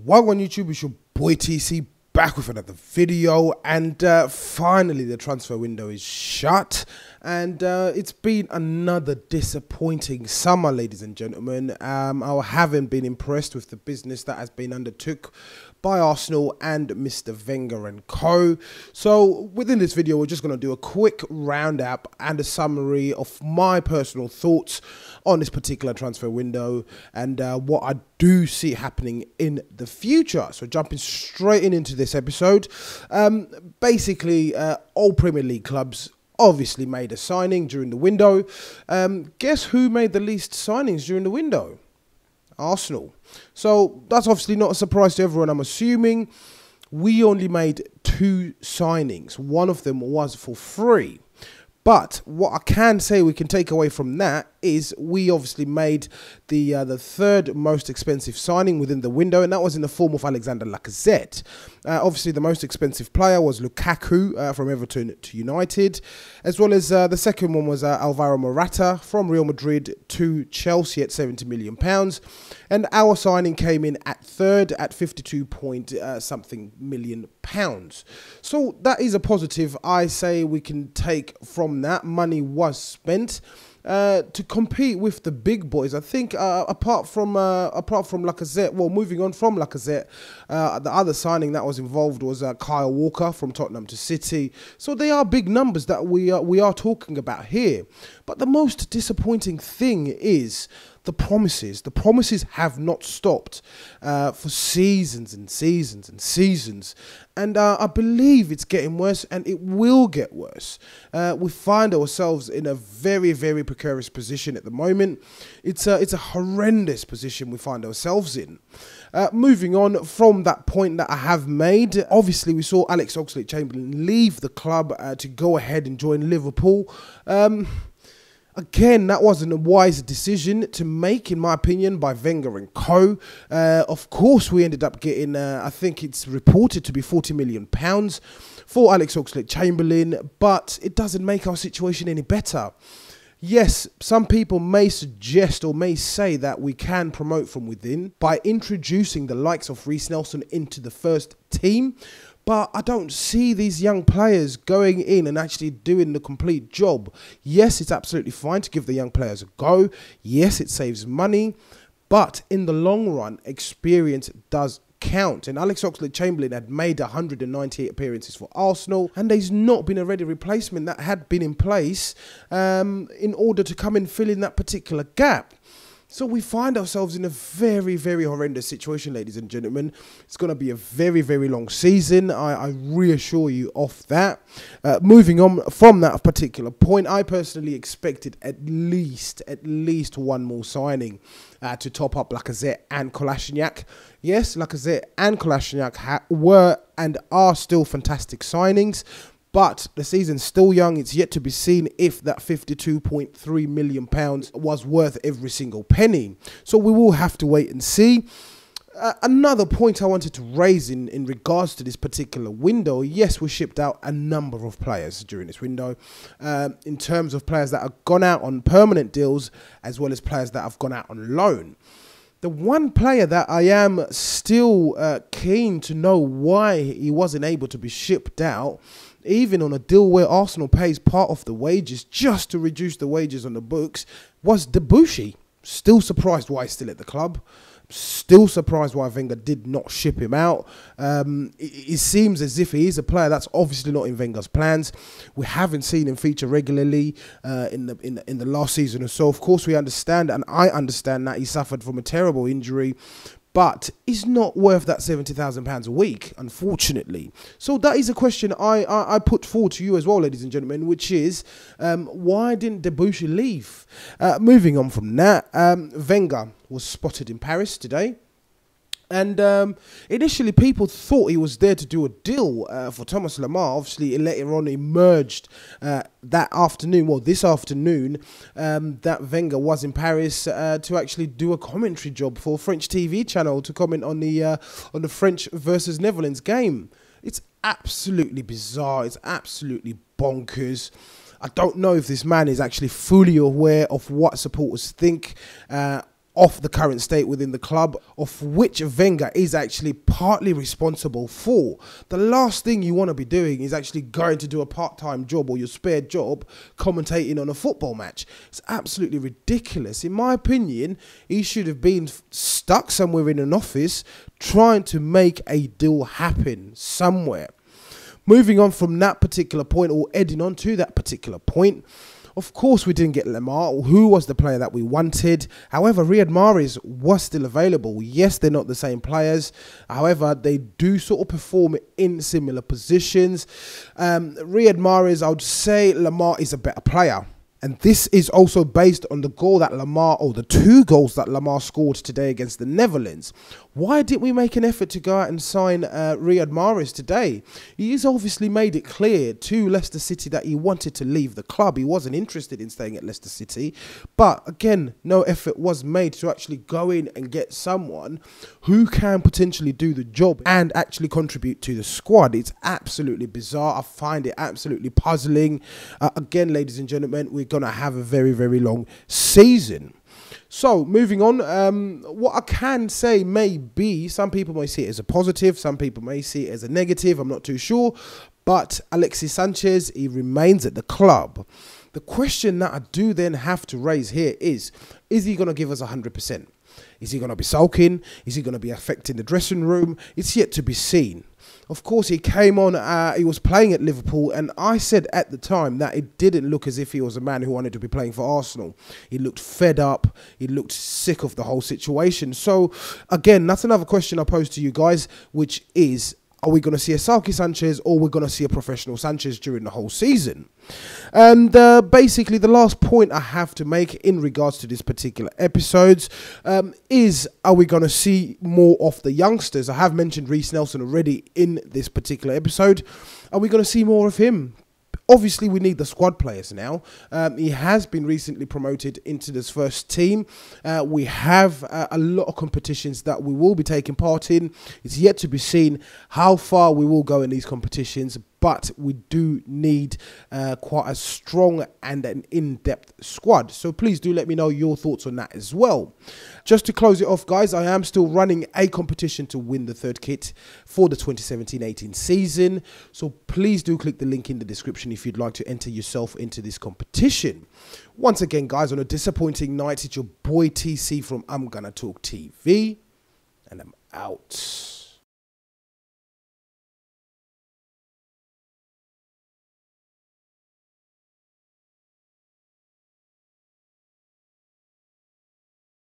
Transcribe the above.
Welcome on YouTube, it's your boy TC back with another video, and finally the transfer window is shut, and it's been another disappointing summer, ladies and gentlemen. I haven't been impressed with the business that has been undertook by Arsenal and Mr. Wenger and co. So within this video, we're just going to do a quick roundup and a summary of my personal thoughts on this particular transfer window and what I do see happening in the future. So jumping straight into this episode, basically all Premier League clubs obviously made a signing during the window. Guess who made the least signings during the window? Arsenal. So that's obviously not a surprise to everyone, I'm assuming. We only made 2 signings. One of them was for free. But what I can say we can take away from that is we obviously made the third most expensive signing within the window, and that was in the form of Alexander Lacazette. Obviously, the most expensive player was Lukaku from Everton to United, as well as the second one was Alvaro Morata from Real Madrid to Chelsea at £70 million. And our signing came in at third at 52 point something million pounds. So that is a positive I say we can take from that. Money was spent to compete with the big boys. I think apart from Lacazette, well, moving on from Lacazette, the other signing that was involved was Kyle Walker from Tottenham to City. So they are big numbers that we are talking about here. But the most disappointing thing is the promises. The promises have not stopped for seasons and seasons and seasons. And I believe it's getting worse, and it will get worse. We find ourselves in a very, very precarious position at the moment. It's a horrendous position we find ourselves in. Moving on from that point that I have made, obviously we saw Alex Oxlade-Chamberlain leave the club to go ahead and join Liverpool. Again, that wasn't a wise decision to make, in my opinion, by Wenger and co. Of course, we ended up getting, I think it's reported to be £40 million for Alex Oxlade-Chamberlain, but it doesn't make our situation any better. Yes, some people may suggest or may say that we can promote from within by introducing the likes of Reiss Nelson into the first team. But I don't see these young players going in and actually doing the complete job. Yes, it's absolutely fine to give the young players a go. Yes, it saves money. But in the long run, experience does count. And Alex Oxlade-Chamberlain had made 198 appearances for Arsenal, and there's not been a ready replacement that had been in place in order to come and fill in that particular gap. So we find ourselves in a very, very horrendous situation, ladies and gentlemen. It's going to be a very, very long season. I reassure you of that. Moving on from that particular point, I personally expected at least one more signing to top up Lacazette and Kolasinac. Yes, Lacazette and Kolasinac were and are still fantastic signings. But the season's still young. It's yet to be seen if that £52.3 million was worth every single penny. So we will have to wait and see. Another point I wanted to raise in regards to this particular window, yes, we shipped out a number of players during this window in terms of players that have gone out on permanent deals as well as players that have gone out on loan. The one player that I am still keen to know why he wasn't able to be shipped out, even on a deal where Arsenal pays part of the wages just to reduce the wages on the books, was Debuchy. Still surprised why he's still at the club. Still surprised why Wenger did not ship him out. It seems as if he is a player that's obviously not in Wenger's plans. We haven't seen him feature regularly in the last season or so. Of course, we understand, and I understand that he suffered from a terrible injury, but is not worth that £70,000 a week, unfortunately. So that is a question I put forward to you as well, ladies and gentlemen, which is, why didn't Debuchy leave? Moving on from that, Wenger was spotted in Paris today. And initially, people thought he was there to do a deal for Thomas Lemar. Obviously, it later on emerged that afternoon, well, this afternoon, that Wenger was in Paris to actually do a commentary job for a French TV channel to comment on the French versus Netherlands game. It's absolutely bizarre. It's absolutely bonkers. I don't know if this man is actually fully aware of what supporters think of the current state within the club, of which Wenger is actually partly responsible for. The last thing you want to be doing is actually going to do a part-time job or your spare job commentating on a football match. It's absolutely ridiculous. In my opinion, he should have been stuck somewhere in an office trying to make a deal happen somewhere. Moving on from that particular point, or heading on to that particular point, of course, we didn't get Lamar, who was the player that we wanted. However, Riyad Mahrez was still available. Yes, they're not the same players. However, they do sort of perform in similar positions. Riyad Mahrez, I would say Lamar is a better player. And this is also based on the goal that Lamar, or the 2 goals that Lamar scored today against the Netherlands. Why didn't we make an effort to go out and sign Riyad Mahrez today? He's obviously made it clear to Leicester City that he wanted to leave the club. He wasn't interested in staying at Leicester City. But again, no effort was made to actually go in and get someone who can potentially do the job and actually contribute to the squad. It's absolutely bizarre. I find it absolutely puzzling. Again, ladies and gentlemen, we're going to have a very, very long season. So, moving on, what I can say may be, some people may see it as a positive, some people may see it as a negative, I'm not too sure, but Alexis Sanchez, he remains at the club. The question that I do then have to raise here is he going to give us 100%? Is he going to be sulking? Is he going to be affecting the dressing room? It's yet to be seen. Of course, he came on, he was playing at Liverpool, and I said at the time that it didn't look as if he was a man who wanted to be playing for Arsenal. He looked fed up. He looked sick of the whole situation. So, again, that's another question I pose to you guys, which is, are we going to see a sulky Sanchez, or we're going to see a professional Sanchez during the whole season? And basically, the last point I have to make in regards to this particular episode is, are we going to see more of the youngsters? I have mentioned Reiss Nelson already in this particular episode. Are we going to see more of him? Obviously, we need the squad players now. He has been recently promoted into this first team. We have a lot of competitions that we will be taking part in. It's yet to be seen how far we will go in these competitions, but we do need quite a strong and an in-depth squad. So please do let me know your thoughts on that as well. Just to close it off, guys, I am still running a competition to win the 3rd kit for the 2017-18 season. So please do click the link in the description if you'd like to enter yourself into this competition. Once again, guys, on a disappointing night, it's your boy TC from I'm Gonna Talk TV, and I'm out.